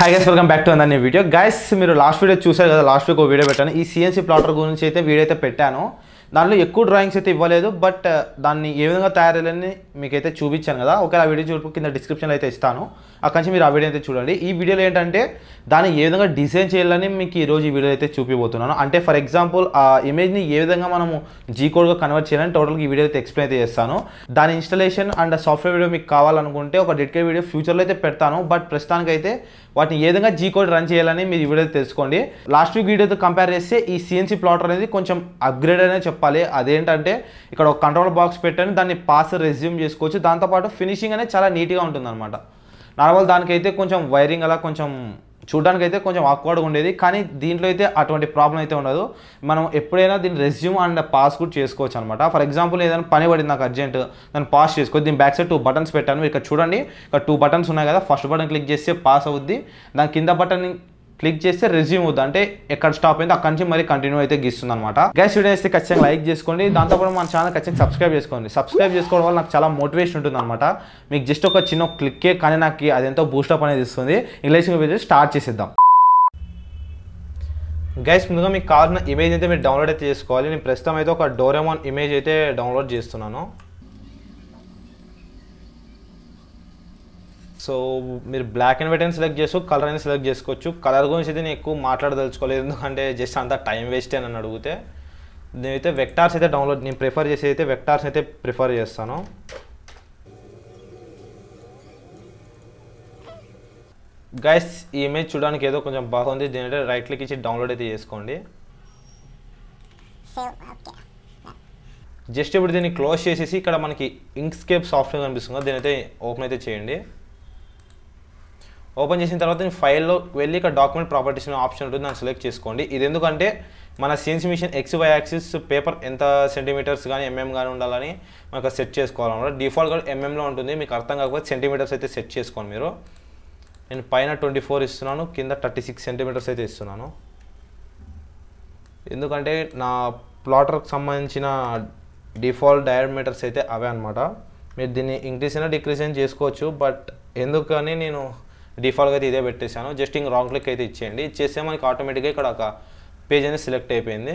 Hi guys, welcome back to another new video. Guys, మీరు last video చూసారు కదా, last week ఒక video పెట్టాను. ఈ సిఎన్సీ ప్లాటర్ గురించి అయితే వీడియో అయితే పెట్టాను. దాంట్లో ఎక్కువ డ్రాయింగ్స్ అయితే ఇవ్వలేదు, బట్ దాన్ని ఏ విధంగా తయారు చేయాలని మీకైతే చూపించాను కదా. ఒకవేళ ఆ వీడియో చూపు కింద డిస్క్రిప్షన్లో అయితే ఇస్తాను, అక్కడి నుంచి మీరు ఆ వీడియో అయితే చూడండి. ఈ వీడియోలో ఏంటంటే దాన్ని ఏ విధంగా డిజైన్ చేయాలని మీకు ఈరోజు ఈ వీడియో అయితే చూపిపోతున్నాను. అంటే ఫర్ ఎగ్జాంపుల్ ఆ ఇమేజ్ని ఏ విధంగా మనము జీ కోడ్గా కన్వర్ట్ చేయాలని టోటల్గా ఈ వీడియో అయితే ఎక్స్ప్లెయిన్ అయితే చేస్తాను. దాని ఇన్స్టాలేషన్ అండ్ సాఫ్ట్వేర్ వీడియో మీకు కావాలనుకుంటే ఒక డెడికేటెడ్ వీడియో ఫ్యూచర్లో అయితే పెడతాను. బట్ ప్రస్తుతానికైతే వాటిని ఏ విధంగా జీ కోడ్ రన్ చేయాలని మీరు ఈ వీడియో తెలుసుకోండి. లాస్ట్ వీక్ వీడియోతో కంపేర్ చేస్తే ఈ సిఎన్సీ ప్లాటర్ అనేది కొంచెం అప్గ్రేడ్ అనే చెప్పాలి. అదేంటంటే ఇక్కడ ఒక కంట్రోల్ బాక్స్ పెట్టాను, దాన్ని పాస్ రెజ్యూమ్ చేసుకోవచ్చు. దాంతోపాటు ఫినిషింగ్ అనేది చాలా నీట్గా ఉంటుంది అనమాట. నార్మల్ దానికైతే కొంచెం వైరింగ్ అలా కొంచెం చూడడానికి అయితే కొంచెం ఆక్వర్డ్గా ఉండేది, కానీ దీంట్లో అయితే అటువంటి ప్రాబ్లం అయితే ఉండదు. మనం ఎప్పుడైనా దీన్ని రెజ్యూమ్ అండ్ పాస్ కూడా చేసుకోవచ్చు అనమాట. ఫర్ ఎగ్జాంపుల్ ఏదైనా పని పడింది నాకు అర్జెంట్, దాన్ని పాస్ చేసుకోవచ్చు. దీని బ్యాక్ సైడ్ 2 బటన్స్ పెట్టాను. ఇక్కడ చూడండి, ఇక్కడ 2 బటన్స్ ఉన్నాయి కదా. ఫస్ట్ బటన్ క్లిక్ చేస్తే పాస్ అవుద్ది, దాని కింద బటన్ క్లిక్ చేస్తే రెజ్యూమ్ అవుతుంది. అంటే ఎక్కడ స్టాప్ అయిందో అక్కడి నుంచి మరి కంటిన్యూ అయితే గీస్తుంది అనమాట. గైస్, వీడియో అయితే ఖచ్చితంగా లైక్ చేసుకోండి. దాంతోపాటు మన ఛానల్ ఖచ్చితంగా సబ్స్క్రైబ్ చేసుకోండి. సబ్స్క్రైబ్ చేసుకోవడం వల్ల నాకు చాలా మోటివేషన్ ఉంటుంది అనమాట. మీకు జస్ట్ ఒక చిన్న క్లిక్కే, కానీ నాకు అదెంతో బూస్టప్ అనేది ఇస్తుంది. ఇంగ్లీష్ వీడియో స్టార్ట్ చేసేద్దాం. గైస్, ముందుగా మీకు కావాల్సిన ఇమేజ్ అయితే మీరు డౌన్లోడ్ అయితే చేసుకోవాలి. నేను ప్రస్తుతం అయితే ఒక డోరేమోన్ ఇమేజ్ అయితే డౌన్లోడ్ చేస్తున్నాను. సో మీరు బ్లాక్ అండ్ వైట్ అని సెలెక్ట్ చేసుకో, కలర్ అని సెలెక్ట్ చేసుకోవచ్చు. కలర్ గురించి అయితే నేను ఎక్కువ మాట్లాడదలుచుకోలేదు, ఎందుకంటే జస్ట్ అంతా టైం వేస్ట్ అని అడిగితే. నేనైతే వెక్టార్స్ అయితే డౌన్లోడ్ నేను ప్రిఫర్ చేసి అయితే వెక్టార్స్ అయితే ప్రిఫర్ చేస్తాను. గైస్, ఈ ఇమేజ్ చూడడానికి ఏదో కొంచెం బాగుంది. దీని రైట్ క్లిక్ ఇచ్చి డౌన్లోడ్ అయితే చేసుకోండి. జస్ట్ ఇప్పుడు దీన్ని క్లోజ్ చేసేసి ఇక్కడ మనకి ఇంక్స్కేప్ సాఫ్ట్వేర్ కనిపిస్తుంది, దీని అయితే ఓపెన్ అయితే చేయండి. ఓపెన్ చేసిన తర్వాత ఫైల్లో వెళ్ళి ఇక్కడ డాక్యుమెంట్ ప్రాపర్టీస్ ఆప్షన్ ఉంటుంది, దాన్ని సెలెక్ట్ చేసుకోండి. ఇది ఎందుకంటే మన CNC machine XY axis paper ఎంత సెంటీమీటర్స్ కానీ ఎంఎం కానీ ఉండాలని మనకు సెట్ చేసుకోవాలన్నమాట. డిఫాల్ట్గా ఎంఎంలో ఉంటుంది, మీకు అర్థం కాకపోతే సెంటీమీటర్స్ అయితే సెట్ చేసుకోండి మీరు. నేను పైన 24 ఇస్తున్నాను, కింద 36 సెంటీమీటర్స్ అయితే ఇస్తున్నాను. ఎందుకంటే నా ప్లాటర్కి సంబంధించిన డిఫాల్ట్ డయామీటర్స్ అయితే అవే అనమాట. మీరు దీన్ని ఇంక్రీజ్ అయినా డిక్రీజ్ అయినా చేసుకోవచ్చు, బట్ ఎందుకని నేను డిఫాల్ట్గా అయితే ఇదే పెట్టేశాను. జస్ట్ ఇంక రాంగ్ క్లిక్ అయితే ఇచ్చేయండి. ఇచ్చేస్తే మనకి ఆటోమేటిక్గా ఇక్కడ ఒక పేజ్ అనేది సెలెక్ట్ అయిపోయింది.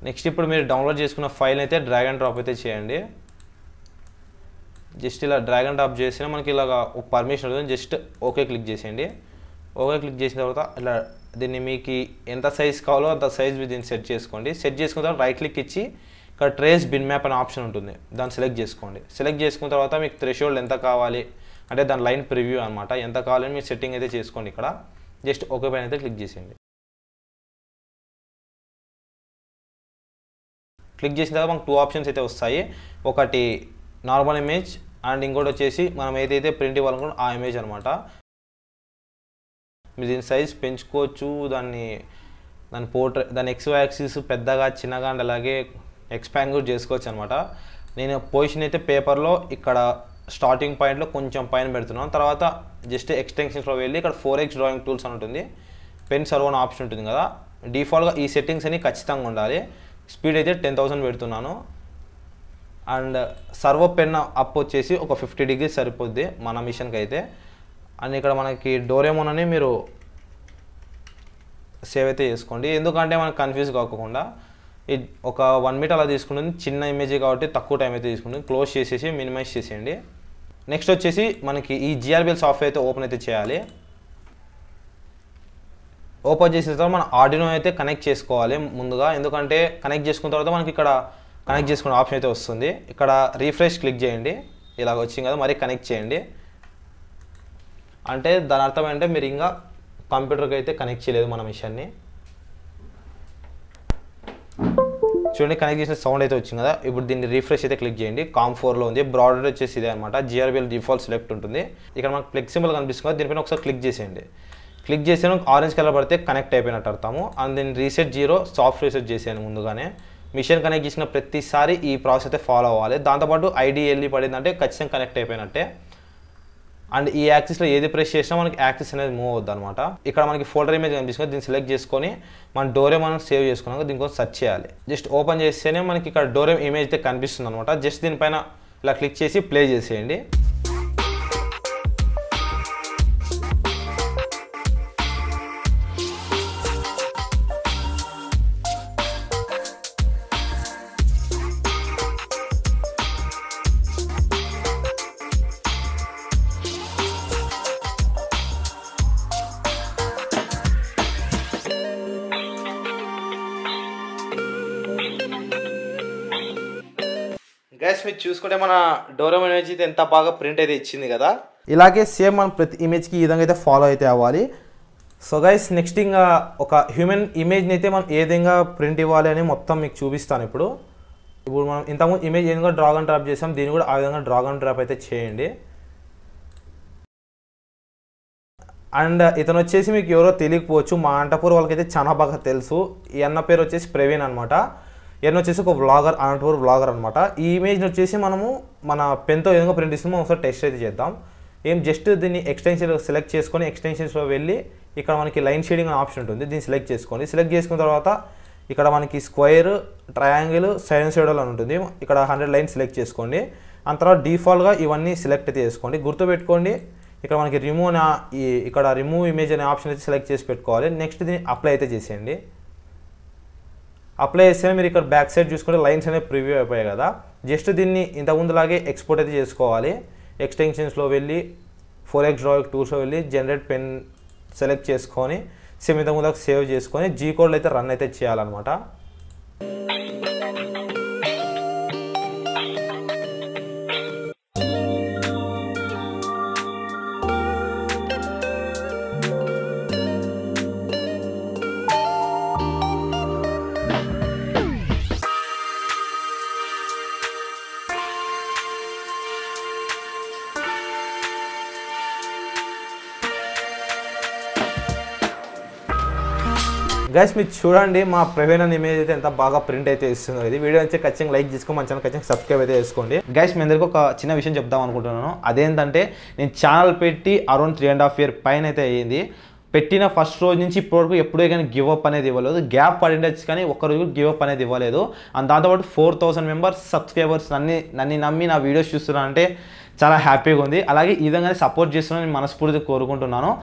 నెక్స్ట్ ఇప్పుడు మీరు డౌన్లోడ్ చేసుకున్న ఫైల్ అయితే డ్రాగ్ అండ్ డ్రాప్ అయితే చేయండి. జస్ట్ ఇలా డ్రాగ్ అండ్ డ్రాప్ చేసినా మనకి ఇలాగ ఒక పర్మిషన్ ఉంటుంది. జస్ట్ ఓకే క్లిక్ చేసేయండి. ఓకే క్లిక్ చేసిన తర్వాత ఇలా దీన్ని మీకు ఎంత సైజ్ కావాలో అంత సైజ్ దీన్ని సెట్ చేసుకోండి. సెట్ చేసుకున్న తర్వాత రైట్ క్లిక్ ఇచ్చి ఇక్కడ ట్రేస్ బిన్ మ్యాప్ అనే ఆప్షన్ ఉంటుంది, దాన్ని సెలెక్ట్ చేసుకోండి. సెలెక్ట్ చేసుకున్న తర్వాత మీకు థ్రెషోల్డ్ ఎంత కావాలి అంటే దాని లైన్ ప్రివ్యూ అనమాట, ఎంత కావాలని మీరు సెట్టింగ్ అయితే చేసుకోండి. ఇక్కడ జస్ట్ ఓకే పైన అయితే క్లిక్ చేసేయండి. క్లిక్ చేసిన తర్వాత మనకు 2 ఆప్షన్స్ అయితే వస్తాయి. ఒకటి నార్మల్ ఇమేజ్ అండ్ ఇంకోటి వచ్చేసి మనం ఏదైతే ప్రింట్ ఇవ్వాలనుకుంటే ఆ ఇమేజ్ అనమాట. మీరు దీని సైజ్ పెంచుకోవచ్చు, దాని XY యాక్సిస్ పెద్దగా చిన్నగా అండ్ అలాగే ఎక్స్పాండ్ కూడా చేసుకోవచ్చు అనమాట. నేను పొజిషన్ అయితే పేపర్లో ఇక్కడ స్టార్టింగ్ పాయింట్లో కొంచెం పైన పెడుతున్నాను. తర్వాత జస్ట్ ఎక్స్టెన్షన్స్లో వెళ్ళి ఇక్కడ 4x డ్రాయింగ్ టూల్స్ అని ఉంటుంది, పెన్ సర్వ్ అనే ఆప్షన్ ఉంటుంది కదా. డిఫాల్ట్గా ఈ సెట్టింగ్స్ అన్ని ఖచ్చితంగా ఉండాలి. స్పీడ్ అయితే 10,000 పెడుతున్నాను. అండ్ సర్వో పెన్ అప్ వచ్చేసి ఒక 50 degrees సరిపోద్ది మన మిషన్కి అయితే. అండ్ ఇక్కడ మనకి డోరేమోన్ అని మీరు సేవ్ అయితే చేసుకోండి, ఎందుకంటే మనకు కన్ఫ్యూజ్ కాకుండా. ఇది ఒక 1 మీటర్ అలా తీసుకుంటుంది, చిన్న ఇమేజ్ కాబట్టి తక్కువ టైం అయితే తీసుకుంటుంది. క్లోజ్ చేసేసి మినిమైజ్ చేసేయండి. నెక్స్ట్ వచ్చేసి మనకి ఈ GRBL సాఫ్ట్వేర్ అయితే ఓపెన్ అయితే చేయాలి. ఓపెన్ చేసిన తర్వాత మన ఆర్డినో అయితే కనెక్ట్ చేసుకోవాలి ముందుగా, ఎందుకంటే కనెక్ట్ చేసుకున్న తర్వాత మనకి ఇక్కడ కనెక్ట్ చేసుకునే ఆప్షన్ అయితే వస్తుంది. ఇక్కడ రీఫ్రెష్ క్లిక్ చేయండి, ఇలాగ వచ్చింది కదా, మరి కనెక్ట్ చేయండి. అంటే దాని అర్థం ఏంటంటే మీరు ఇంకా కంప్యూటర్కి అయితే కనెక్ట్ చేయలేదు మన మిషన్ని. చూడండి, కనెక్ట్ చేసిన సౌండ్ అయితే వచ్చింది కదా. ఇప్పుడు దీన్ని రీఫ్రెష్ అయితే క్లిక్ చేయండి. COM4లో ఉంది, బ్రాడర్ వచ్చేసి ఇదే అనమాట. GRBL డిఫాల్ట్ సెలెక్ట్ ఉంటుంది. ఇక్కడ మనకు ఫ్లెక్సిబుల్ కనిపిస్తుంది కదా, దీనిపైన ఒకసారి క్లిక్ చేసేయండి. క్లిక్ చేసిన ఆరెంజ్ కలర్ పడితే కనెక్ట్ అయిపోయినట్టు అర్థము. అండ్ దీన్ని రీసెట్ 0 సాఫ్ట్ రీసెట్ చేసాను ముందుగానే. మిషన్ కనెక్ట్ చేసిన ప్రతిసారి ఈ ప్రాసెస్ అయితే ఫాలో అవ్వాలి. దాంతోపాటు IDLE పడిందంటే ఖచ్చితంగా కనెక్ట్ అయిపోయినట్టే. అండ్ ఈ యాక్సిస్లో ఏది ప్రెస్ చేసినా మనకి యాక్సిస్ అనేది మూవ్ అవుద్ది అనమాట. ఇక్కడ మనకి ఫోల్డర్ ఇమేజ్ కనిపిస్తుంది, దీన్ని సెలెక్ట్ చేసుకొని మన డోరేమోన్ సేవ్ చేసుకున్నాక దీనికోసం సెర్చ్ చేయాలి. జస్ట్ ఓపెన్ చేస్తేనే మనకి ఇక్కడ డోరేమోన్ ఇమేజ్ అయితే కనిపిస్తుంది అనమాట. జస్ట్ దీనిపైన ఇలా క్లిక్ చేసి ప్లే చేసేయండి. గైస్ మీరు చూసుకుంటే మన డోరేమోన్ ఇమేజ్ అయితే ఎంత బాగా ప్రింట్ అయితే ఇచ్చింది కదా. ఇలాగే సేమ్ మనం ప్రతి ఇమేజ్కి ఈ విధంగా అయితే ఫాలో అయితే అవ్వాలి. సో గైస్ నెక్స్ట్ ఇంకా ఒక హ్యూమన్ ఇమేజ్ని అయితే మనం ఏ విధంగా ప్రింట్ ఇవ్వాలి అని మొత్తం మీకు చూపిస్తాను. ఇప్పుడు మనం ఇంతకుముందు ఇమేజ్ ఏ విధంగా డ్రాగ్ అండ్ డ్రాప్ చేసాం, దీన్ని కూడా ఆ విధంగా డ్రాగ్ అండ్ డ్రాప్ అయితే చేయండి. అండ్ ఇతను వచ్చేసి మీకు ఎవరో తెలియకపోవచ్చు, మా అనంతపూర్ వాళ్ళకైతే చాలా బాగా తెలుసు. ఈ అన్న పేరు వచ్చేసి ప్రవీణ్ అనమాట. ఈయన వచ్చేసి ఒక వ్లాగర్, అనంతపూర్ వ్లాగర్ అనమాట. ఈ ఇమేజ్ని వచ్చేసి మనము మన పెన్తో ఏ విధంగా ప్రింట్ ఇస్తున్నామో ఒకసారి టెస్ట్ అయితే చేద్దాం. జస్ట్ దీన్ని ఎక్స్టెన్షన్ సెలెక్ట్ చేసుకొని ఎక్స్టెన్షన్స్లో వెళ్ళి ఇక్కడ మనకి లైన్ షేడింగ్ అనే ఆప్షన్ ఉంటుంది, దీన్ని సెలెక్ట్ చేసుకోండి. సెలెక్ట్ చేసుకున్న తర్వాత ఇక్కడ మనకి స్క్వేర్, ట్రయాంగిల్, సైనోసాయిడల్ అని ఉంటుంది. ఇక్కడ 100 లైన్స్ సెలెక్ట్ చేసుకోండి. ఆ తర్వాత డిఫాల్ట్గా ఇవన్నీ సెలెక్ట్ అయితే చేసుకోండి. గుర్తుపెట్టుకోండి ఇక్కడ మనకి ఇక్కడ రిమూవ్ ఇమేజ్ అనే ఆప్షన్ అయితే సెలెక్ట్ చేసి పెట్టుకోవాలి. నెక్స్ట్ దీన్ని అప్లై అయితే చేసేయండి. అప్లై చేస్తే మీరు ఇక్కడ బ్యాక్ సైడ్ చూసుకుంటే లైన్స్ అనేవి ప్రివ్యూ అయిపోయాయి కదా. జస్ట్ దీన్ని ఇంతకుముందులాగే ఎక్స్పోర్ట్ అయితే చేసుకోవాలి. ఎక్స్టెన్షన్స్లో వెళ్ళి 4x డ్రాయింగ్ టూల్స్లో వెళ్ళి జనరేట్ పెన్ సెలెక్ట్ చేసుకొని సేమ్ ఇంతకుముందుకు సేవ్ చేసుకొని జీ కోడ్లో అయితే రన్ అయితే చేయాలన్నమాట. గైస్ మీరు చూడండి మా ప్రవీణ్ అనే ఇమేజ్ అయితే ఎంత బాగా ప్రింట్ అయితే ఇస్తుందో. ఇది వీడియో అయితే ఖచ్చితంగా లైక్ చేసుకోండి, మన ఛానల్ ఖచ్చితంగా సబ్స్క్రైబ్ అయితే చేసుకోండి. గైస్ మీ అందరికీ ఒక చిన్న విషయం చెప్దాం అనుకుంటున్నాను. అదేంటంటే నేను ఛానల్ పెట్టి అరౌండ్ 3.5 years పైన అయితే అయ్యింది. పెట్టిన ఫస్ట్ రోజు నుంచి ఇప్పటివరకు ఎప్పుడే కానీ గివ్ అప్ అనేది ఇవ్వలేదు. గ్యాప్ పడిండొచ్చు కానీ ఒక్కరోజు గివ్ అప్ అనేది ఇవ్వలేదు. అండ్ దాంతోపాటు 4000 members సబ్స్క్రైబర్స్ నన్ను నమ్మి నా వీడియోస్ చూస్తున్నారంటే చాలా హ్యాపీగా ఉంది. అలాగే ఈ విధంగానే సపోర్ట్ చేస్తున్నాను నేను మనస్ఫూర్తిగా కోరుకుంటున్నాను.